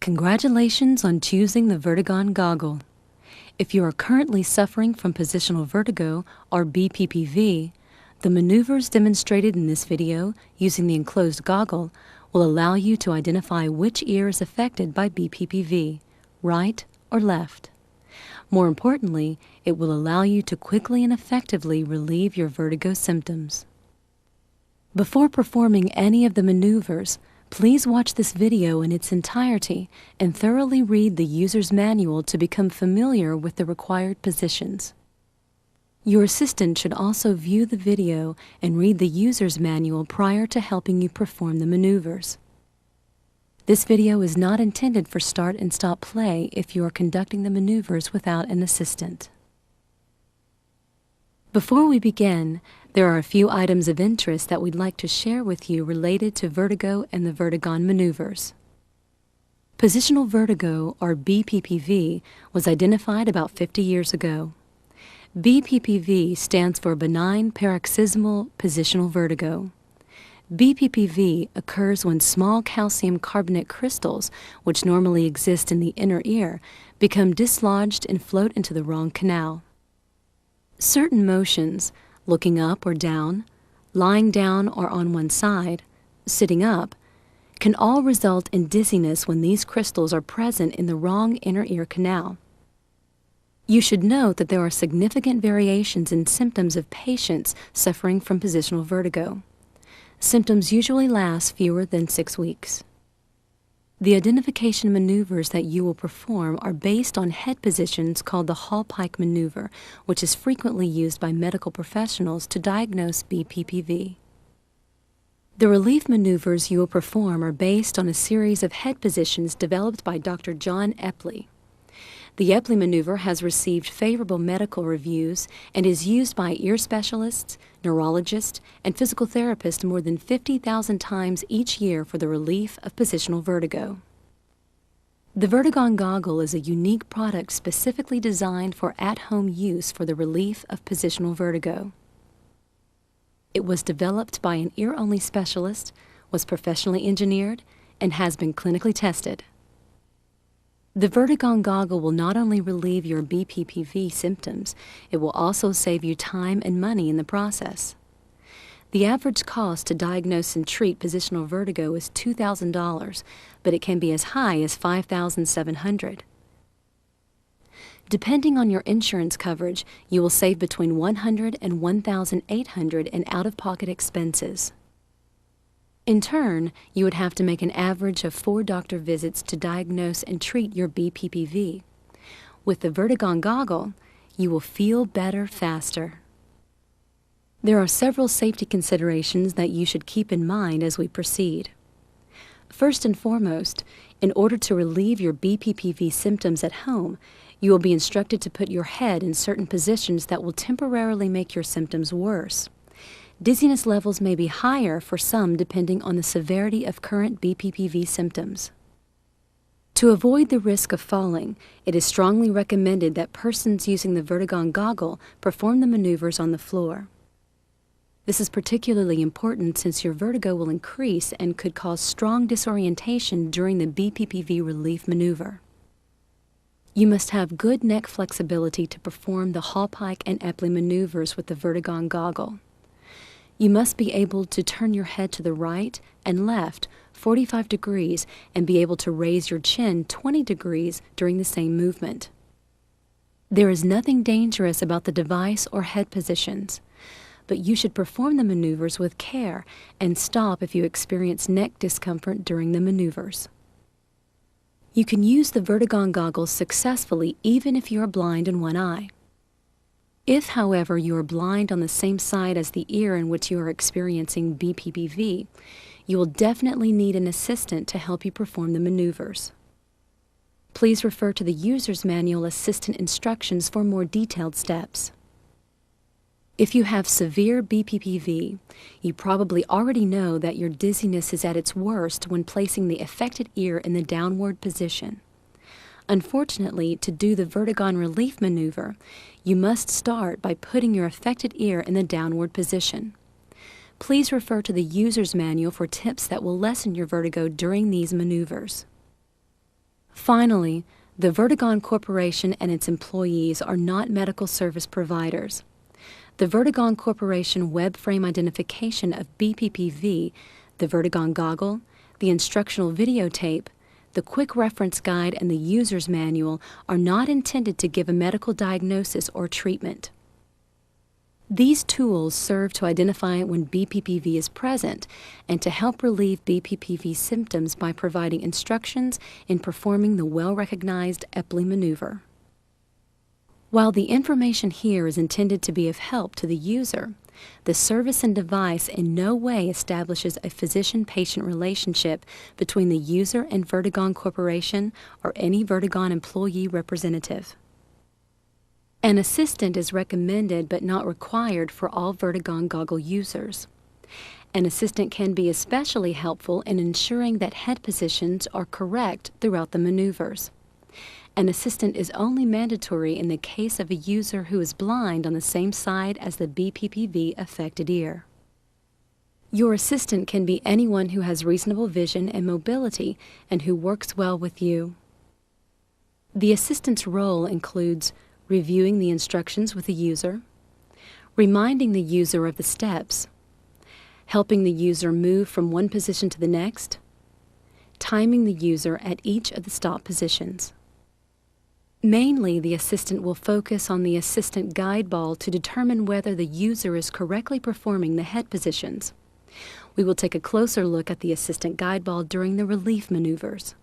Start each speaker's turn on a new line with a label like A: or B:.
A: Congratulations on choosing the VertiGONE Goggle. If you are currently suffering from positional vertigo or BPPV, the maneuvers demonstrated in this video using the enclosed goggle will allow you to identify which ear is affected by BPPV, right or left. More importantly, it will allow you to quickly and effectively relieve your vertigo symptoms. Before performing any of the maneuvers, please watch this video in its entirety and thoroughly read the user's manual to become familiar with the required positions. Your assistant should also view the video and read the user's manual prior to helping you perform the maneuvers. This video is not intended for start and stop play if you are conducting the maneuvers without an assistant. Before we begin, there are a few items of interest that we'd like to share with you related to vertigo and the VertiGONE maneuvers. Positional vertigo, or BPPV, was identified about 50 years ago. BPPV stands for benign paroxysmal positional vertigo. BPPV occurs when small calcium carbonate crystals, which normally exist in the inner ear, become dislodged and float into the wrong canal. Certain motions, looking up or down, lying down or on one side, sitting up, can all result in dizziness when these crystals are present in the wrong inner ear canal. You should note that there are significant variations in symptoms of patients suffering from positional vertigo. Symptoms usually last fewer than 6 weeks. The identification maneuvers that you will perform are based on head positions called the Hall-Pike maneuver, which is frequently used by medical professionals to diagnose BPPV. The relief maneuvers you will perform are based on a series of head positions developed by Dr. John Epley. The Epley maneuver has received favorable medical reviews and is used by ear specialists, neurologists, and physical therapists more than 50,000 times each year for the relief of positional vertigo. The VertiGONE Goggle is a unique product specifically designed for at-home use for the relief of positional vertigo. It was developed by an ear-only specialist, was professionally engineered, and has been clinically tested. The VertiGONE Goggle will not only relieve your BPPV symptoms, it will also save you time and money in the process. The average cost to diagnose and treat positional vertigo is $2,000, but it can be as high as $5,700. Depending on your insurance coverage, you will save between $100 and $1,800 in out-of-pocket expenses. In turn, you would have to make an average of 4 doctor visits to diagnose and treat your BPPV. With the VertiGONE Goggle, you will feel better faster. There are several safety considerations that you should keep in mind as we proceed. First and foremost, in order to relieve your BPPV symptoms at home, you will be instructed to put your head in certain positions that will temporarily make your symptoms worse. Dizziness levels may be higher for some depending on the severity of current BPPV symptoms. To avoid the risk of falling, it is strongly recommended that persons using the VertiGONE Goggle perform the maneuvers on the floor. This is particularly important since your vertigo will increase and could cause strong disorientation during the BPPV relief maneuver. You must have good neck flexibility to perform the Hall-Pike and Epley maneuvers with the VertiGONE Goggle. You must be able to turn your head to the right and left 45 degrees and be able to raise your chin 20 degrees during the same movement. There is nothing dangerous about the device or head positions, but you should perform the maneuvers with care and stop if you experience neck discomfort during the maneuvers. You can use the VertiGONE Goggle successfully even if you are blind in one eye. If, however, you are blind on the same side as the ear in which you are experiencing BPPV, you will definitely need an assistant to help you perform the maneuvers. Please refer to the user's manual assistant instructions for more detailed steps. If you have severe BPPV, you probably already know that your dizziness is at its worst when placing the affected ear in the downward position. Unfortunately, to do the VertiGONE relief maneuver, you must start by putting your affected ear in the downward position. Please refer to the user's manual for tips that will lessen your vertigo during these maneuvers. Finally, the VertiGONE Corporation and its employees are not medical service providers. The VertiGONE Corporation web frame identification of BPPV, the VertiGONE Goggle, the instructional videotape, the quick reference guide, and the user's manual are not intended to give a medical diagnosis or treatment. These tools serve to identify when BPPV is present and to help relieve BPPV symptoms by providing instructions in performing the well-recognized Epley maneuver. While the information here is intended to be of help to the user, the service and device in no way establishes a physician-patient relationship between the user and VertiGONE Corporation or any VertiGONE employee representative. An assistant is recommended but not required for all VertiGONE Goggle users. An assistant can be especially helpful in ensuring that head positions are correct throughout the maneuvers. An assistant is only mandatory in the case of a user who is blind on the same side as the BPPV affected ear. Your assistant can be anyone who has reasonable vision and mobility and who works well with you. The assistant's role includes reviewing the instructions with the user, reminding the user of the steps, helping the user move from one position to the next, timing the user at each of the stop positions. Mainly, the assistant will focus on the assistant guide ball to determine whether the user is correctly performing the head positions. We will take a closer look at the assistant guide ball during the relief maneuvers.